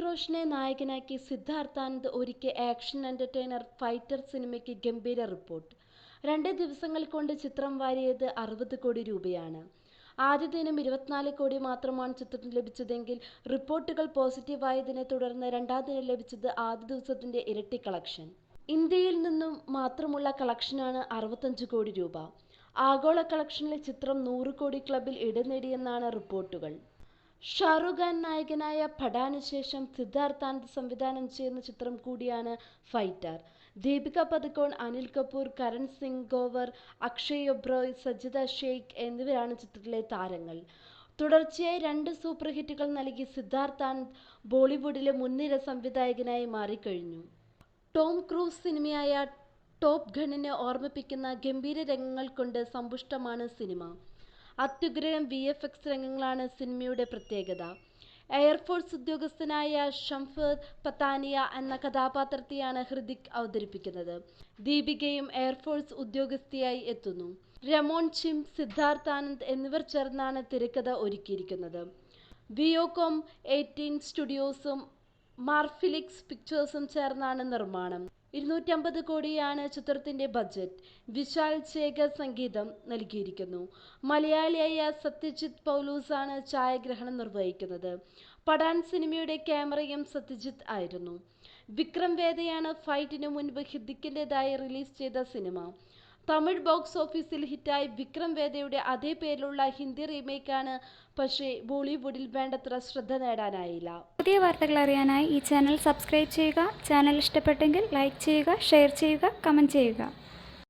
ഋതിക് റോഷനെ നായകനാക്കി സിദ്ധാർത്ഥാനന്ദ് ഒരുക്കിയ action entertainer fighter സിനിമയ്ക്ക് ഗംഭീര റിപ്പോർട്ട്. 2 ദിവസങ്ങൾ കൊണ്ട് ചിത്രം വാരിയത് 60 കോടി രൂപയാണ്. ആദ്യ ദിനം 24 കോടി മാത്രമാണ് ചിത്രത്തിന് ലഭിച്ചതെങ്കിൽ റിപ്പോർട്ടുകൾ പോസിറ്റീവായതിനെ തുടർന്ന് രണ്ടാം ദിനം ലഭിച്ചത് ആദ്യ ദിവസത്തിന്റെ ഇരട്ടി കളക്ഷൻ. ഇന്ത്യയിൽ നിന്നും മാത്രമുള്ള കളക്ഷനാണ് 65 കോടി രൂപ. ആഗോള കളക്ഷനിൽ ചിത്രം 100 കോടി ക്ലബിൽ ഇടം നേടിയെന്നാണ് റിപ്പോർട്ടുകൾ. ഷാരൂഖ് ഖാൻ നായകനായ പഠാന് ശേഷം സിദ്ധാർത്ഥാനന്ദ് സംവിധാനം ചെയ്യുന്ന ചിത്രം കൂടിയാണ് ഫൈറ്റർ. ദീപിക പദുക്കോൺ, അനിൽ കപൂർ, കരൺ സിംഗ് ഗ്രോവർ, അക്ഷയ് ഒബ്റോയ്, സജിദ ഷെയ്ഖ് എന്നിവരാണ് ചിത്രത്തിലെ താരങ്ങൾ. തുടർച്ചയായി 2 സൂപ്പർ ഹിറ്റുകൾ നൽകി സിദ്ധാർത്ഥാനന്ദ് ബോളിവുഡിലെ മുൻനിര സംവിധായകനായി മാറിക്കഴിഞ്ഞു. ടോം ക്രൂസ് സിനിമയായ ടോപ്പ് ഗണ്ണിനെ ഓർമ്മിപ്പിക്കുന്ന ഗംഭീര രംഗങ്ങൾ കൊണ്ട് സമ്പുഷ്ടമാണ് സിനിമ. അത്യുഗ്രൻ VFX രംഗങ്ങളാണ് സിനിമയുടെ പ്രത്യേകത. എയർഫോഴ്സ് ഉദ്യോഗസ്ഥനായ ഷംഫർ പത്താനിയ എന്ന കഥാപാത്രത്തെയാണ് ഹൃതിക് അവതരിപ്പിക്കുന്നത്. ദീപികയും എയർഫോഴ്സ് ഉദ്യോഗസ്ഥയായി എത്തുന്നു. രമോൺ ചിം, സിദ്ധാർത്ഥാനന്ദ് എന്നിവർ ചേർന്നാണ് തിരക്കഥ ഒരുക്കിയിരിക്കുന്നത്. വിയോകോം 18 സ്റ്റുഡിയോസും മാർഫിലിക്സ് പിക്ചേഴ്സും ചേർന്നാണ് നിർമ്മാണം. 250 കോടിയാണ് ചിത്രത്തിന്റെ ബജറ്റ്. വിശാൽ ശേഖർ സംഗീതം നൽകിയിരിക്കുന്നു. മലയാളിയായ സത്യജിത്ത് പൗലോസാണ് ഛായാഗ്രഹണം നിർവഹിക്കുന്നത്. പഠാൻ സിനിമയുടെ ക്യാമറയും സത്യജിത്ത് ആയിരുന്നു. വിക്രം വേദയാണ് ഫൈറ്റിനു മുൻപ് ഹൃതിക്കിൻ്റെതായി റിലീസ് ചെയ്ത സിനിമ. തമിഴ് ബോക്സ് ഓഫീസിൽ ഹിറ്റായി വിക്രം വേദയുടെ അതേ പേരിലുള്ള ഹിന്ദി റീമേക്കാണ്. പക്ഷേ ബോളിവുഡിൽ വേണ്ടത്ര ശ്രദ്ധ നേടാനായില്ല. പുതിയ വാർത്തകൾ അറിയാനായി ഈ ചാനൽ സബ്സ്ക്രൈബ് ചെയ്യുക. ചാനൽ ഇഷ്ടപ്പെട്ടെങ്കിൽ ലൈക്ക് ചെയ്യുക, ഷെയർ ചെയ്യുക, കമൻറ്റ് ചെയ്യുക.